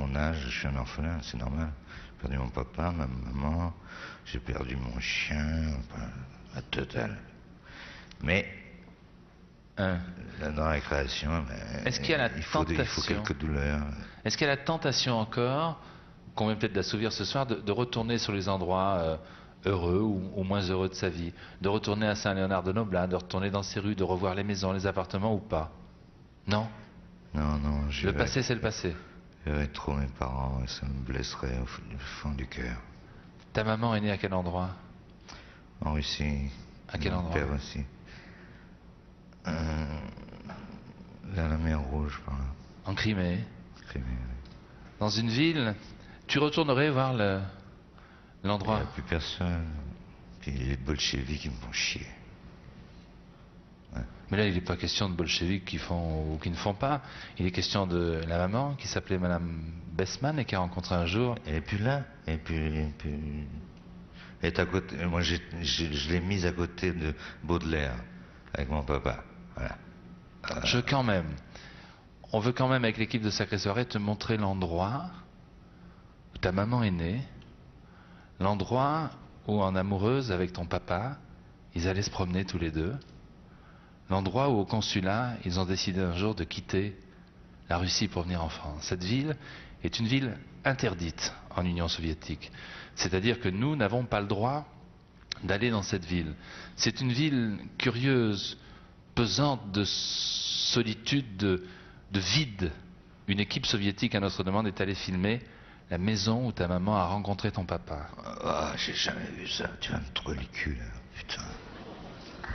mon âge, je suis un orphelin, c'est normal. J'ai perdu mon papa, ma maman, j'ai perdu mon chien, enfin, la totale. Mais dans la création, est-ce qu'il y a la il faut tentation, quelques douleurs. est-ce qu'il y a la tentation encore, qu'on vient peut-être d'assouvir ce soir, de retourner sur les endroits heureux ou moins heureux de sa vie, de retourner à Saint-Léonard-de-Noblat, de retourner dans ces rues, de revoir les maisons, les appartements ou pas? Non? Non, Le passé, c'est le passé. Je verrais trop mes parents et ça me blesserait au fond du cœur. Ta maman est née à quel endroit? En Russie. À quel endroit? Mon père aussi. Vers la mer Rouge, par là. En Crimée. Crimée, oui. Dans une ville, tu retournerais voir l'endroit? Il n'y a plus personne. Puis les bolcheviks, ils me font chier. Ouais. Mais là, il n'est pas question de bolcheviks qui font ou qui ne font pas. Il est question de la maman qui s'appelait Madame Bessman et qui a rencontré un jour. Elle n'est plus là. Elle est à côté. Moi, je l'ai mise à côté de Baudelaire, avec mon papa. Voilà. On veut quand même, avec l'équipe de Sacrée Soirée, te montrer l'endroit où ta maman est née, l'endroit où, en amoureuse avec ton papa, ils allaient se promener tous les deux, l'endroit où, au consulat, ils ont décidé un jour de quitter la Russie pour venir en France. Cette ville est une ville interdite en Union soviétique. C'est-à-dire que nous n'avons pas le droit d'aller dans cette ville. C'est une ville curieuse, pesante de solitude, de vide. Une équipe soviétique, à notre demande, est allée filmer la maison où ta maman a rencontré ton papa. Ah, j'ai jamais vu ça. Tu vas me trouver le cul, là. Putain.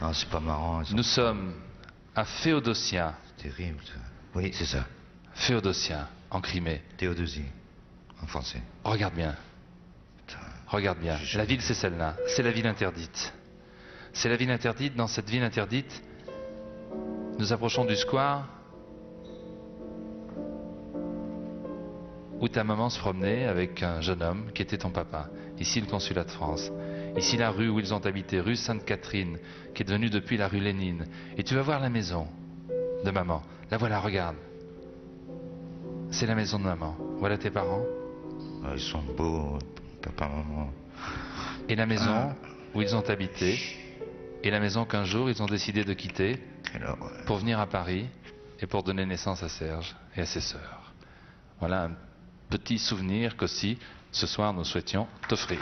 Non, c'est pas marrant. Nous sommes à Féodosia. C'est terrible, ça. Oui, c'est ça. Féodosia, en Crimée. Théodosie, en français. Regarde bien. Putain. Regarde bien. La ville, c'est celle-là. C'est la ville interdite. C'est la ville interdite. Dans cette ville interdite, nous approchons du square où ta maman se promenait avec un jeune homme qui était ton papa. Ici, le consulat de France. Ici, la rue où ils ont habité, rue Sainte-Catherine, qui est devenue depuis la rue Lénine. Et tu vas voir la maison de maman. La voilà, regarde. C'est la maison de maman. Voilà tes parents. Ah, ils sont beaux, papa, maman. Et la maison où ils ont habité. Et la maison qu'un jour, ils ont décidé de quitter pour venir à Paris et pour donner naissance à Serge et à ses sœurs. Voilà un petit souvenir qu'aussi, ce soir, nous souhaitions t'offrir.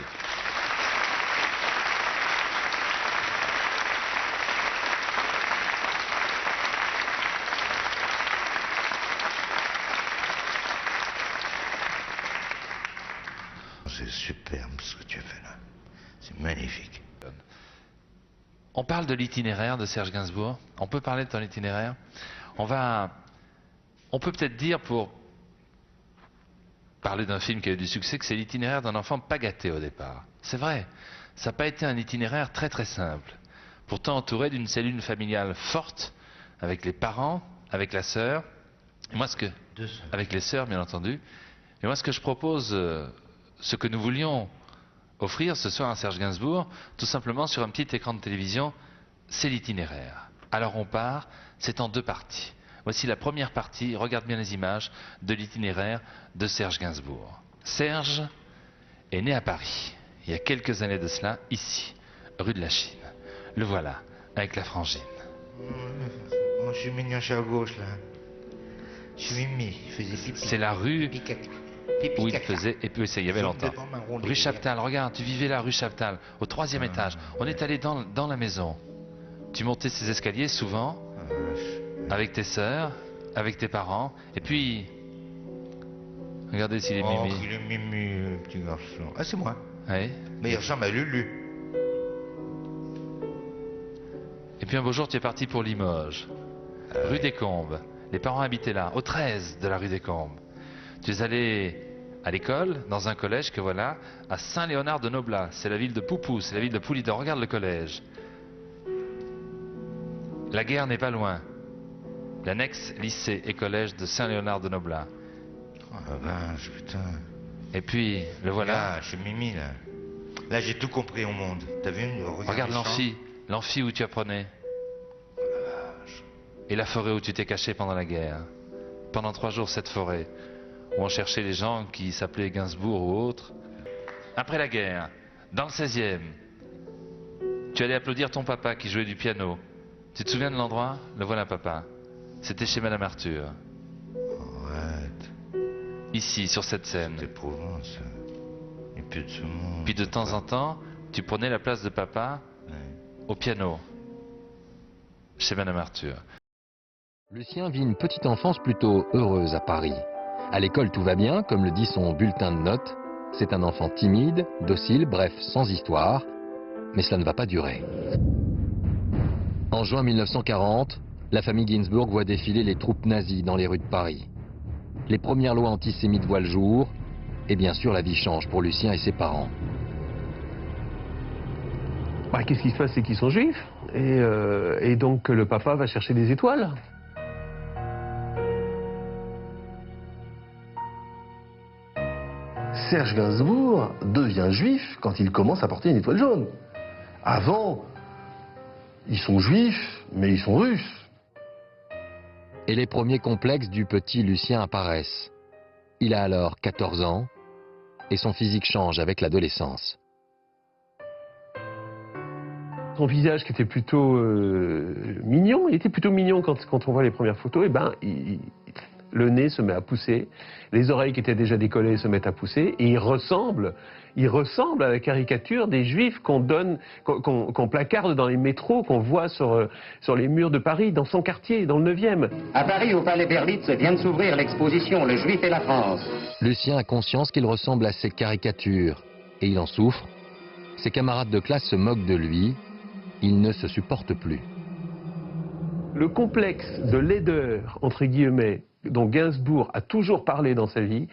C'est superbe ce que tu as fait là. C'est magnifique. On parle de l'itinéraire de Serge Gainsbourg. On peut parler de ton itinéraire. On peut peut-être dire, pour parler d'un film qui a eu du succès, que c'est l'itinéraire d'un enfant pas gâté au départ. C'est vrai. Ça n'a pas été un itinéraire très très simple. Pourtant entouré d'une cellule familiale forte, avec les parents, avec la sœur. Avec les sœurs, bien entendu. Et moi, ce que je propose, ce que nous voulions offrir ce soir à Serge Gainsbourg, tout simplement sur un petit écran de télévision, c'est l'itinéraire. Alors on part, c'est en deux parties. Voici la première partie, regarde bien les images de l'itinéraire de Serge Gainsbourg. Serge est né à Paris, il y a quelques années de cela, ici, rue de la Chine. Le voilà, avec la frangine. Moi, je suis mignon, je suis à gauche là. Je suis Mimi, je faisais pipi. C'est la rue où il faisait, et puis ça y avait longtemps. Rue Chaptal, regarde, tu vivais là, rue Chaptal, au 3e étage. On est allé dans la maison. Tu montais ces escaliers souvent, avec tes sœurs, avec tes parents, et puis... Regardez s'il est Mimi. Oh, il est Mimi, le petit garçon. Ah, c'est moi. Oui. Mais il ressemble à Lulu. Et puis un beau jour, tu es parti pour Limoges, rue des Combes. Les parents habitaient là, au 13 de la rue des Combes. Tu es allé à l'école, dans un collège que voilà, à Saint-Léonard-de-Noblat. C'est la ville de Poupou, c'est la ville de Poulidor. Regarde le collège. La guerre n'est pas loin. L'annexe lycée et collège de Saint-Léonard-de-Noblat. Oh la vache, putain. Et puis, le voilà. Là, je suis Mimi, là. Là, j'ai tout compris au monde. T'as vu? Regarde l'amphi où tu apprenais. Oh la vache. Et la forêt où tu t'es caché pendant la guerre. Pendant 3 jours, cette forêt. où on cherchait les gens qui s'appelaient Gainsbourg ou autres. Après la guerre, dans le 16e, tu allais applaudir ton papa qui jouait du piano. Tu te souviens de l'endroit? Le voilà, papa. C'était chez Madame Arthur. Arrête. Ici, sur cette scène. C'est éprouvant, ça. Et plus de ce monde. Puis de temps en temps, tu prenais la place de papa au piano, chez Madame Arthur. Lucien vit une petite enfance plutôt heureuse à Paris. À l'école, tout va bien, comme le dit son bulletin de notes. C'est un enfant timide, docile, bref, sans histoire. Mais cela ne va pas durer. En juin 1940, la famille Gainsbourg voit défiler les troupes nazies dans les rues de Paris. Les premières lois antisémites voient le jour, et bien sûr la vie change pour Lucien et ses parents. Bah, qu'est-ce qui se passe, c'est qu'ils sont juifs, et donc le papa va chercher des étoiles. Serge Gainsbourg devient juif quand il commence à porter une étoile jaune. Avant, ils sont juifs, mais ils sont russes. Et les premiers complexes du petit Lucien apparaissent. Il a alors 14 ans, et son physique change avec l'adolescence. Son visage qui était plutôt mignon, il était plutôt mignon quand on voit les premières photos, et ben le nez se met à pousser, les oreilles qui étaient déjà décollées se mettent à pousser, et il ressemble à la caricature des juifs qu'on placarde dans les métros, qu'on voit sur les murs de Paris, dans son quartier, dans le 9e. À Paris, au Palais Berlitz, vient de s'ouvrir l'exposition Le Juif et la France. Lucien a conscience qu'il ressemble à ces caricatures, et il en souffre. Ses camarades de classe se moquent de lui, il ne se supporte plus. Le complexe de laideur, entre guillemets, dont Gainsbourg a toujours parlé dans sa vie,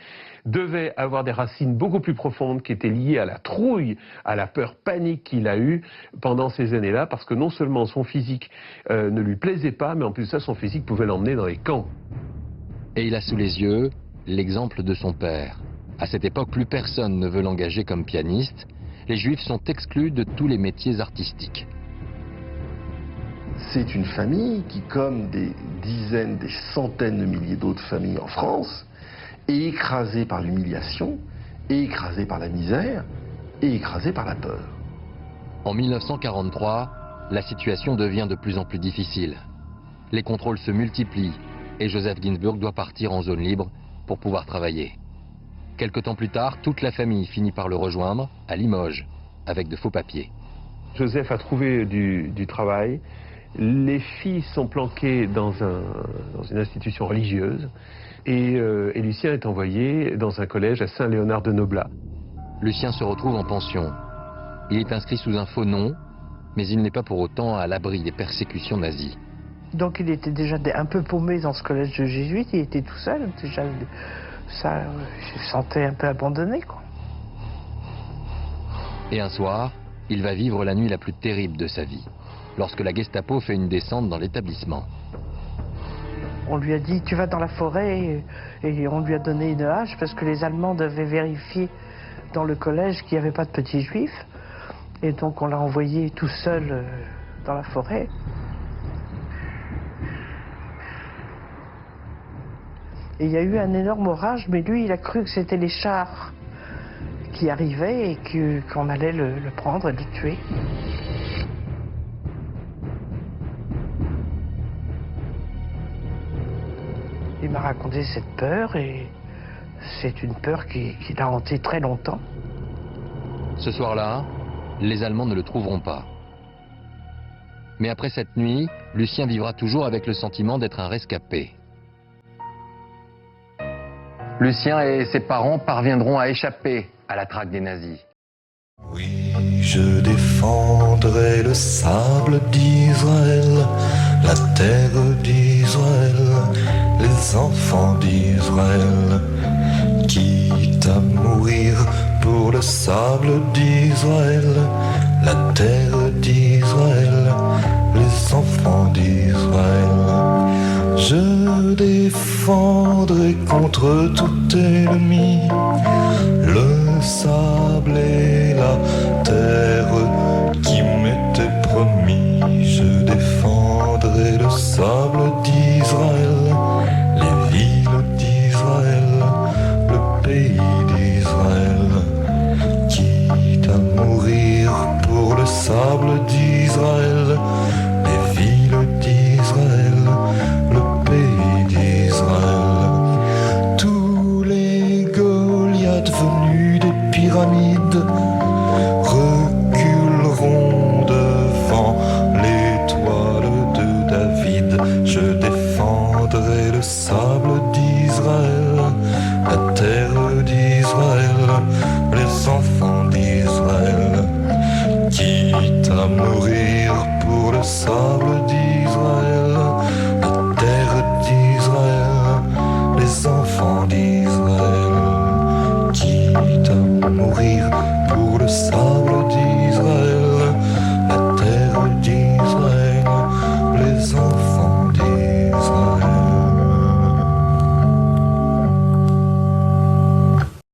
devait avoir des racines beaucoup plus profondes qui étaient liées à la trouille, à la peur panique qu'il a eue pendant ces années-là, parce que non seulement son physique ne lui plaisait pas, mais en plus de ça, son physique pouvait l'emmener dans les camps. Et il a sous les yeux l'exemple de son père. À cette époque, plus personne ne veut l'engager comme pianiste. Les Juifs sont exclus de tous les métiers artistiques. C'est une famille qui, comme des dizaines, des centaines de milliers d'autres familles en France, est écrasée par l'humiliation, est écrasée par la misère, est écrasée par la peur. En 1943, la situation devient de plus en plus difficile. Les contrôles se multiplient et Joseph Gainsbourg doit partir en zone libre pour pouvoir travailler. Quelque temps plus tard, toute la famille finit par le rejoindre à Limoges, avec de faux papiers. Joseph a trouvé du travail. Les filles sont planquées dans une institution religieuse et Lucien est envoyé dans un collège à Saint-Léonard de Noblat. Lucien se retrouve en pension. Il est inscrit sous un faux nom, mais il n'est pas pour autant à l'abri des persécutions nazies. Donc il était déjà un peu paumé dans ce collège de jésuites, il était tout seul, déjà ça, je me sentais un peu abandonné, quoi. Et un soir, il va vivre la nuit la plus terrible de sa vie, lorsque la Gestapo fait une descente dans l'établissement. On lui a dit, tu vas dans la forêt, et on lui a donné une hache, parce que les Allemands devaient vérifier dans le collège qu'il n'y avait pas de petits juifs. Et donc on l'a envoyé tout seul dans la forêt. Et il y a eu un énorme orage, mais lui, il a cru que c'était les chars qui arrivaient et qu'on allait le prendre et le tuer. Il m'a raconté cette peur et c'est une peur qui l'a hanté très longtemps. Ce soir-là, les Allemands ne le trouveront pas. Mais après cette nuit, Lucien vivra toujours avec le sentiment d'être un rescapé. Lucien et ses parents parviendront à échapper à la traque des nazis. Oui, je défendrai le sable d'Israël, la terre d'Israël, les enfants d'Israël, quitte à mourir pour le sable d'Israël, la terre d'Israël, les enfants d'Israël. Je défendrai contre tout ennemi le sable et la